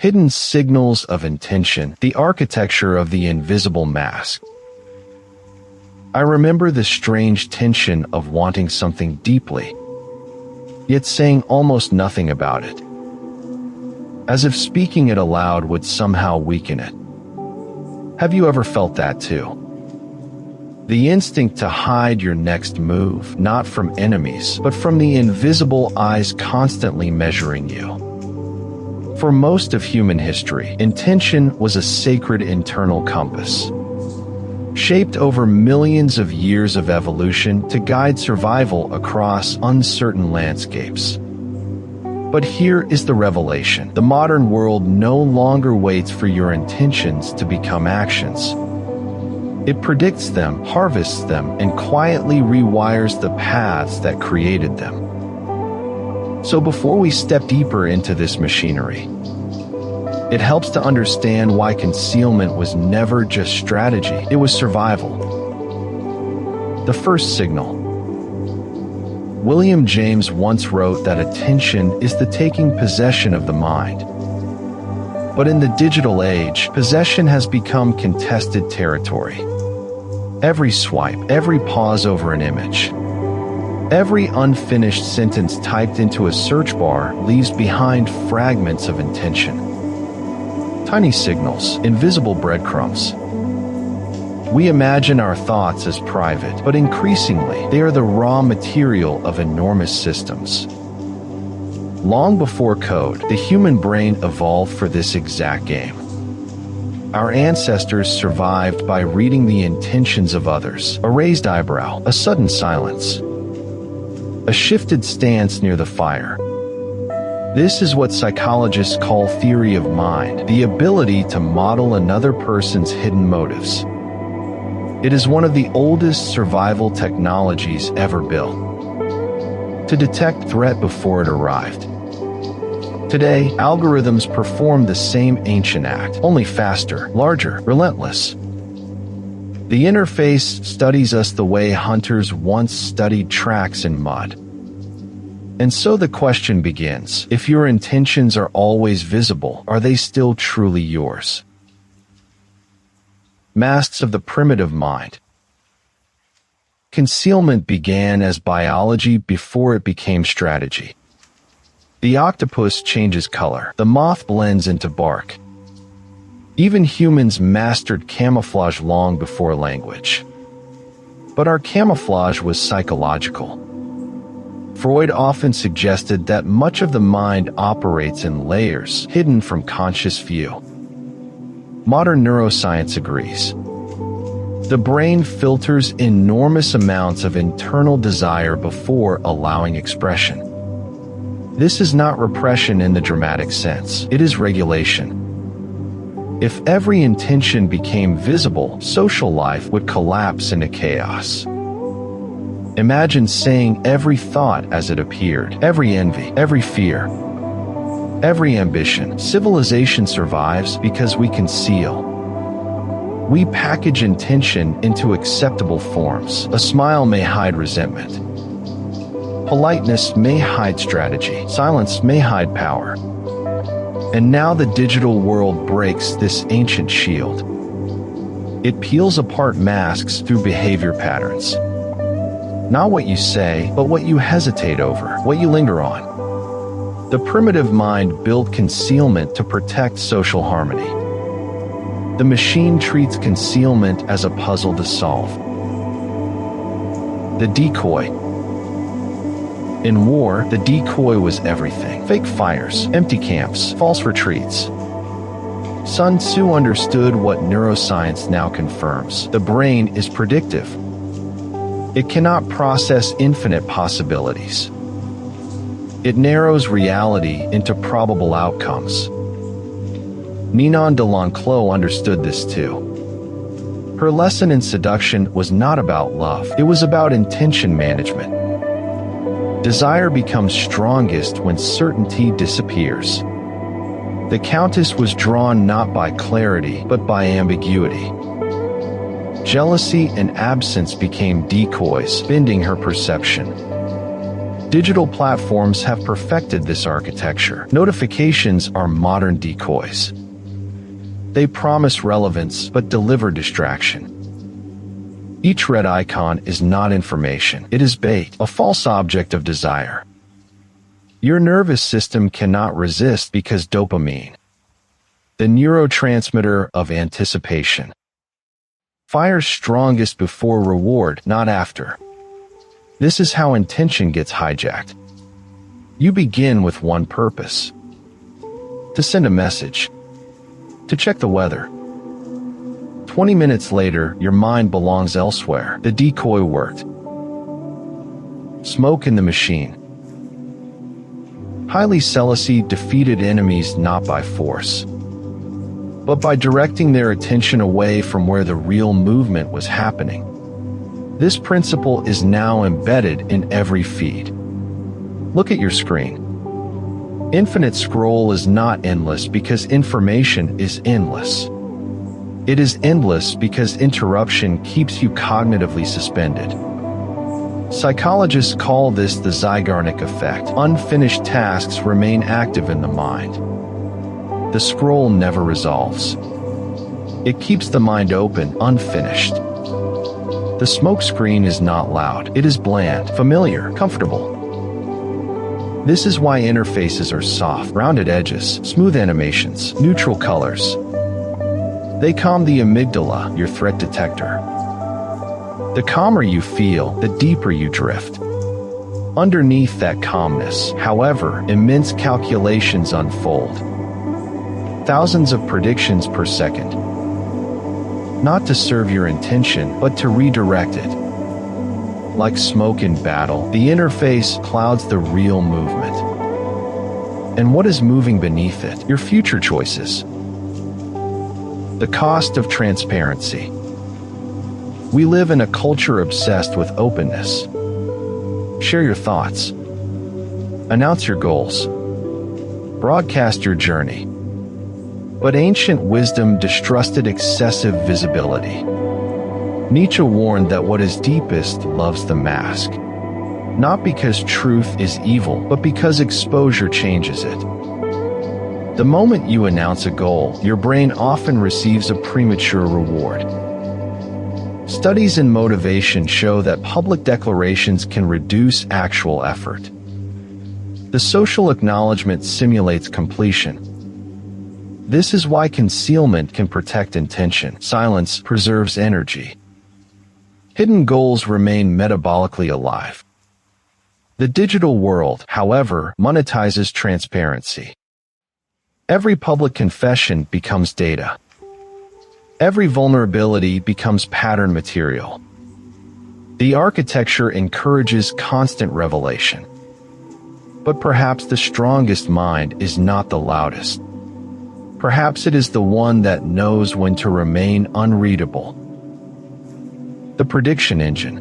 Hidden signals of intention, the architecture of the invisible mask. I remember the strange tension of wanting something deeply, yet saying almost nothing about it, as if speaking it aloud would somehow weaken it. Have you ever felt that too? The instinct to hide your next move, not from enemies, but from the invisible eyes constantly measuring you. For most of human history, intention was a sacred internal compass, shaped over millions of years of evolution to guide survival across uncertain landscapes. But here is the revelation. The modern world no longer waits for your intentions to become actions. It predicts them, harvests them, and quietly rewires the paths that created them. So before we step deeper into this machinery, it helps to understand why concealment was never just strategy, it was survival. The first signal. William James once wrote that attention is the taking possession of the mind. But in the digital age, possession has become contested territory. Every swipe, every pause over an image, every unfinished sentence typed into a search bar leaves behind fragments of intention. Tiny signals, invisible breadcrumbs. We imagine our thoughts as private, but increasingly, they are the raw material of enormous systems. Long before code, the human brain evolved for this exact game. Our ancestors survived by reading the intentions of others, a raised eyebrow, a sudden silence, a shifted stance near the fire. This is what psychologists call theory of mind, the ability to model another person's hidden motives. It is one of the oldest survival technologies ever built, to detect threat before it arrived. Today, algorithms perform the same ancient act, only faster, larger, relentless. The interface studies us the way hunters once studied tracks in mud. And so the question begins, if your intentions are always visible, are they still truly yours? Masks of the primitive mind. Concealment began as biology before it became strategy. The octopus changes color, the moth blends into bark. Even humans mastered camouflage long before language. But our camouflage was psychological. Freud often suggested that much of the mind operates in layers, hidden from conscious view. Modern neuroscience agrees. The brain filters enormous amounts of internal desire before allowing expression. This is not repression in the dramatic sense, it is regulation. If every intention became visible, social life would collapse into chaos. Imagine saying every thought as it appeared, every envy, every fear, every ambition. Civilization survives because we conceal. We package intention into acceptable forms. A smile may hide resentment. Politeness may hide strategy. Silence may hide power. And now the digital world breaks this ancient shield. It peels apart masks through behavior patterns. Not what you say, but what you hesitate over, what you linger on. The primitive mind built concealment to protect social harmony. The machine treats concealment as a puzzle to solve. The decoy. In war, the decoy was everything. Fake fires, empty camps, false retreats. Sun Tzu understood what neuroscience now confirms. The brain is predictive. It cannot process infinite possibilities. It narrows reality into probable outcomes. Ninon de L'Enclos understood this too. Her lesson in seduction was not about love, it was about intention management. Desire becomes strongest when certainty disappears. The Countess was drawn not by clarity, but by ambiguity. Jealousy and absence became decoys, bending her perception. Digital platforms have perfected this architecture. Notifications are modern decoys. They promise relevance but deliver distraction. Each red icon is not information. It is bait, a false object of desire. Your nervous system cannot resist because dopamine, the neurotransmitter of anticipation, fires strongest before reward, not after. This is how intention gets hijacked. You begin with one purpose: to send a message, to check the weather. 20 minutes later, your mind belongs elsewhere. The decoy worked. Smoke in the machine. Haile Selassie defeated enemies not by force, but by directing their attention away from where the real movement was happening. This principle is now embedded in every feed. Look at your screen. Infinite scroll is not endless because information is endless. It is endless because interruption keeps you cognitively suspended. Psychologists call this the Zeigarnik effect. Unfinished tasks remain active in the mind. The scroll never resolves. It keeps the mind open, unfinished. The smoke screen is not loud. It is bland, familiar, comfortable. This is why interfaces are soft, rounded edges, smooth animations, neutral colors. They calm the amygdala, your threat detector. The calmer you feel, the deeper you drift. Underneath that calmness, however, immense calculations unfold. Thousands of predictions per second. Not to serve your intention, but to redirect it. Like smoke in battle, the interface clouds the real movement. And what is moving beneath it? Your future choices. The cost of transparency. We live in a culture obsessed with openness. Share your thoughts. Announce your goals. Broadcast your journey. But ancient wisdom distrusted excessive visibility. Nietzsche warned that what is deepest loves the mask. Not because truth is evil, but because exposure changes it. The moment you announce a goal, your brain often receives a premature reward. Studies in motivation show that public declarations can reduce actual effort. The social acknowledgement simulates completion. This is why concealment can protect intention. Silence preserves energy. Hidden goals remain metabolically alive. The digital world, however, monetizes transparency. Every public confession becomes data. Every vulnerability becomes pattern material. The architecture encourages constant revelation. But perhaps the strongest mind is not the loudest. Perhaps it is the one that knows when to remain unreadable. The prediction engine.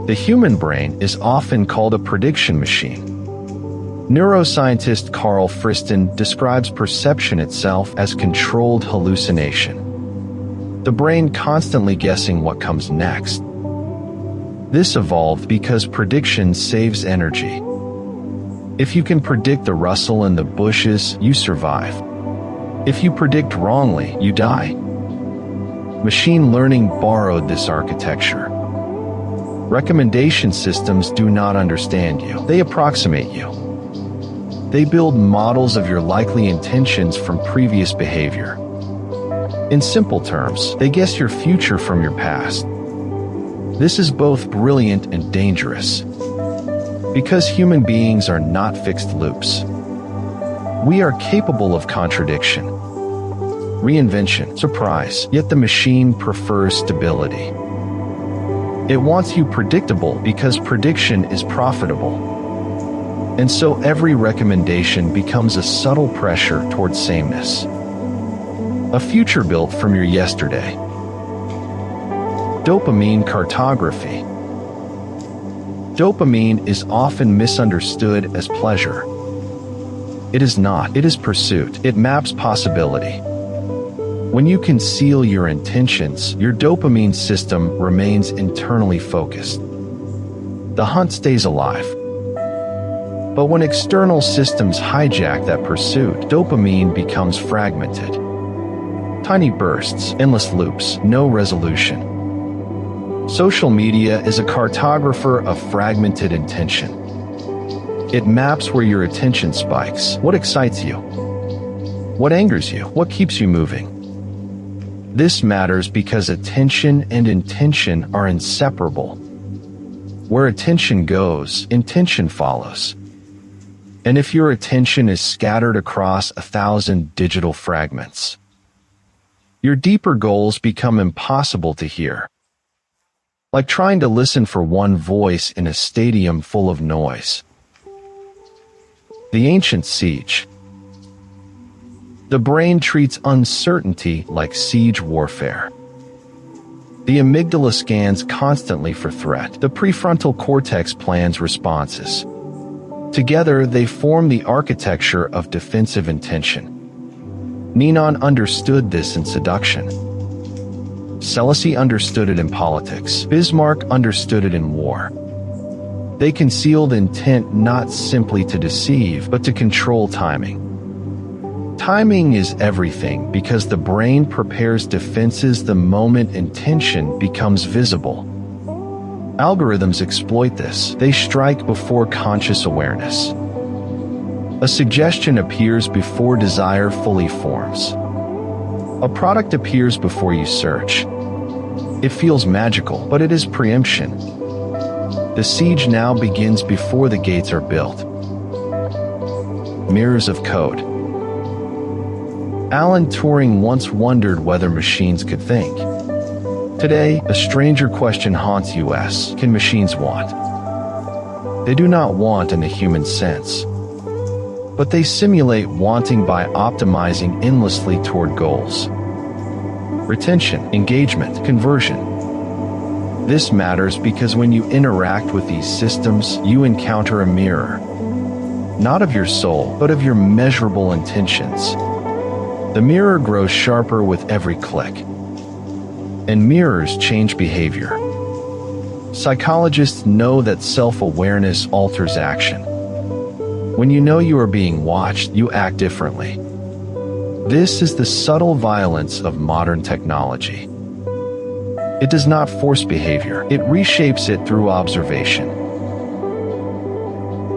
The human brain is often called a prediction machine. Neuroscientist Carl Friston describes perception itself as controlled hallucination. The brain constantly guessing what comes next. This evolved because prediction saves energy. If you can predict the rustle in the bushes, you survive. If you predict wrongly, you die. Machine learning borrowed this architecture. Recommendation systems do not understand you. They approximate you. They build models of your likely intentions from previous behavior. In simple terms, they guess your future from your past. This is both brilliant and dangerous. Because human beings are not fixed loops. We are capable of contradiction, reinvention, surprise, yet the machine prefers stability. It wants you predictable because prediction is profitable. And so every recommendation becomes a subtle pressure towards sameness. A future built from your yesterday. Dopamine cartography. Dopamine is often misunderstood as pleasure. It is not. It is pursuit. It maps possibility. When you conceal your intentions, your dopamine system remains internally focused. the hunt stays alive. But when external systems hijack that pursuit, dopamine becomes fragmented. Tiny bursts, endless loops, no resolution. Social media is a cartographer of fragmented intention. It maps where your attention spikes, what excites you, what angers you, what keeps you moving. This matters because attention and intention are inseparable. Where attention goes, intention follows. And if your attention is scattered across 1,000 digital fragments, your deeper goals become impossible to hear. Like trying to listen for one voice in a stadium full of noise. The ancient siege. The brain treats uncertainty like siege warfare. The amygdala scans constantly for threat. The prefrontal cortex plans responses. Together, they form the architecture of defensive intention. Ninon understood this in seduction. Selassie understood it in politics. Bismarck understood it in war. They concealed intent not simply to deceive, but to control timing. Timing is everything because the brain prepares defenses the moment intention becomes visible. Algorithms exploit this. They strike before conscious awareness. A suggestion appears before desire fully forms. A product appears before you search. It feels magical, but it is preemption. The siege now begins before the gates are built. Mirrors of code. Alan Turing once wondered whether machines could think. Today, a stranger question haunts us: can machines want? They do not want in a human sense, but they simulate wanting by optimizing endlessly toward goals. Retention, engagement, conversion. This matters because when you interact with these systems, you encounter a mirror, not of your soul, but of your measurable intentions. The mirror grows sharper with every click. And mirrors change behavior. Psychologists know that self-awareness alters action. When you know you are being watched, you act differently. This is the subtle violence of modern technology. It does not force behavior, it reshapes it through observation.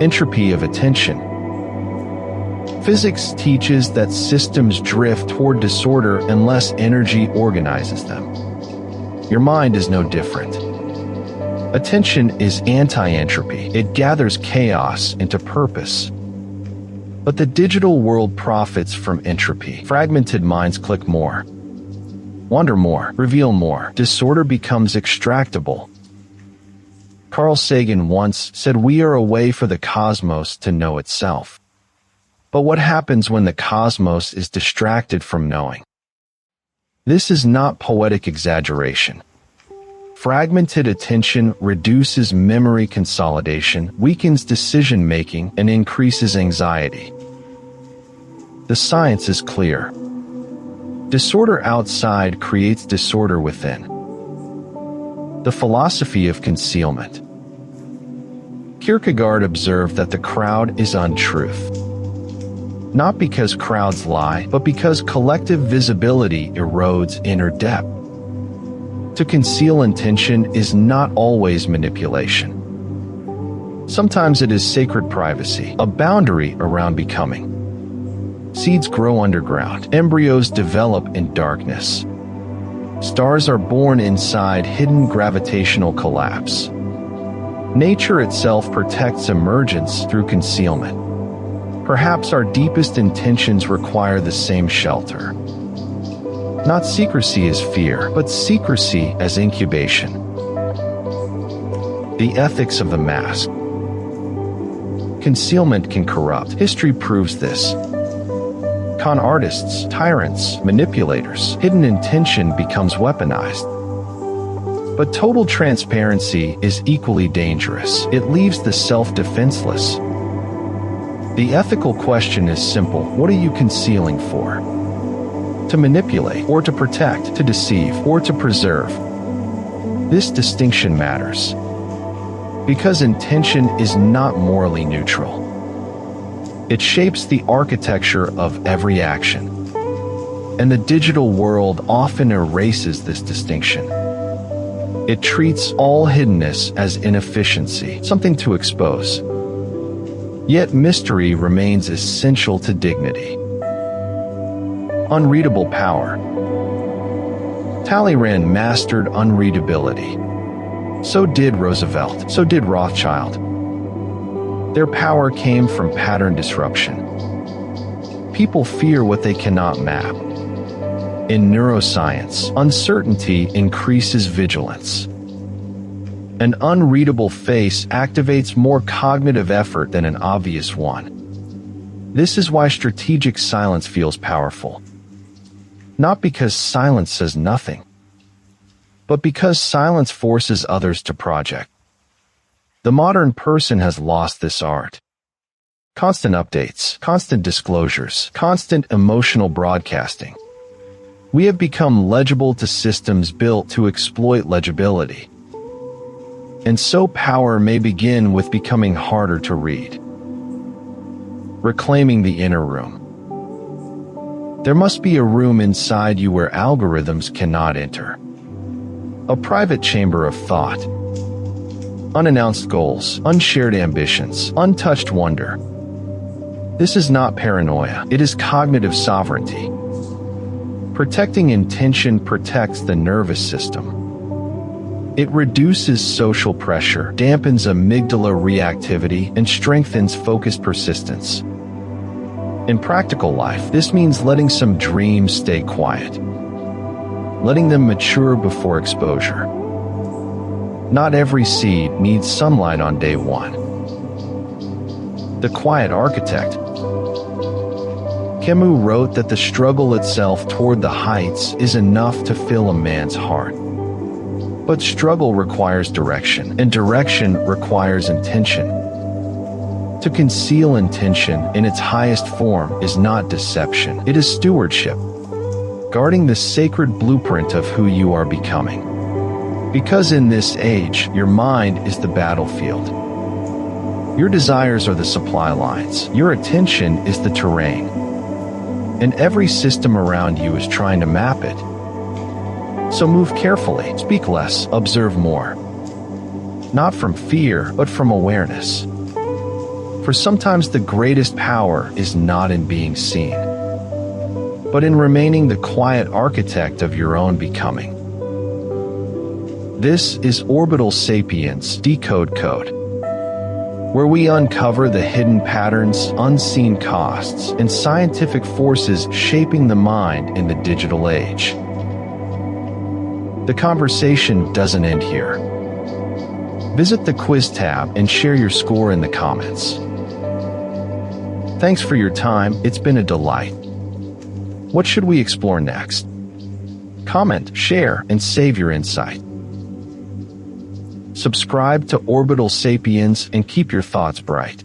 Entropy of attention. Physics teaches that systems drift toward disorder unless energy organizes them. Your mind is no different. Attention is anti-entropy. It gathers chaos into purpose. But the digital world profits from entropy. Fragmented minds click more, wonder more, reveal more. Disorder becomes extractable. Carl Sagan once said, "We are a way for the cosmos to know itself." But what happens when the cosmos is distracted from knowing? This is not poetic exaggeration. Fragmented attention reduces memory consolidation, weakens decision-making, and increases anxiety. The science is clear. Disorder outside creates disorder within. The philosophy of concealment. Kierkegaard observed that the crowd is untruth. Not because crowds lie, but because collective visibility erodes inner depth. To conceal intention is not always manipulation. Sometimes it is sacred privacy, a boundary around becoming. Seeds grow underground, embryos develop in darkness. Stars are born inside hidden gravitational collapse. Nature itself protects emergence through concealment. Perhaps our deepest intentions require the same shelter. Not secrecy as fear, but secrecy as incubation. The ethics of the mask. Concealment can corrupt. History proves this. Con artists, tyrants, manipulators. Hidden intention becomes weaponized. But total transparency is equally dangerous. It leaves the self-defenseless. The ethical question is simple. What are you concealing for? To manipulate, or to protect, to deceive, or to preserve? This distinction matters. Because intention is not morally neutral. It shapes the architecture of every action. And the digital world often erases this distinction. It treats all hiddenness as inefficiency, something to expose. Yet mystery remains essential to dignity. Unreadable power. Talleyrand mastered unreadability. So did Roosevelt. So did Rothschild. Their power came from pattern disruption. People fear what they cannot map. In neuroscience, uncertainty increases vigilance. An unreadable face activates more cognitive effort than an obvious one. This is why strategic silence feels powerful. Not because silence says nothing, but because silence forces others to project. The modern person has lost this art. Constant updates, constant disclosures, constant emotional broadcasting. We have become legible to systems built to exploit legibility. And so power may begin with becoming harder to read. Reclaiming the inner room. There must be a room inside you where algorithms cannot enter. A private chamber of thought. Unannounced goals, unshared ambitions, untouched wonder. This is not paranoia, it is cognitive sovereignty. Protecting intention protects the nervous system. It reduces social pressure, dampens amygdala reactivity, and strengthens focused persistence. In practical life, this means letting some dreams stay quiet. Letting them mature before exposure. Not every seed needs sunlight on day one. The Quiet Architect. Camus wrote that the struggle itself toward the heights is enough to fill a man's heart. But struggle requires direction, and direction requires intention. To conceal intention in its highest form is not deception, it is stewardship. Guarding the sacred blueprint of who you are becoming. Because in this age, your mind is the battlefield. Your desires are the supply lines, your attention is the terrain. And every system around you is trying to map it. So move carefully, speak less, observe more. Not from fear, but from awareness. For sometimes the greatest power is not in being seen, but in remaining the quiet architect of your own becoming. This is Orbital Sapiens Decode Code, where we uncover the hidden patterns, unseen costs, and scientific forces shaping the mind in the digital age. The conversation doesn't end here. Visit the quiz tab and share your score in the comments. Thanks for your time, it's been a delight. What should we explore next? Comment, share, and save your insight. Subscribe to Orbital Sapiens and keep your thoughts bright.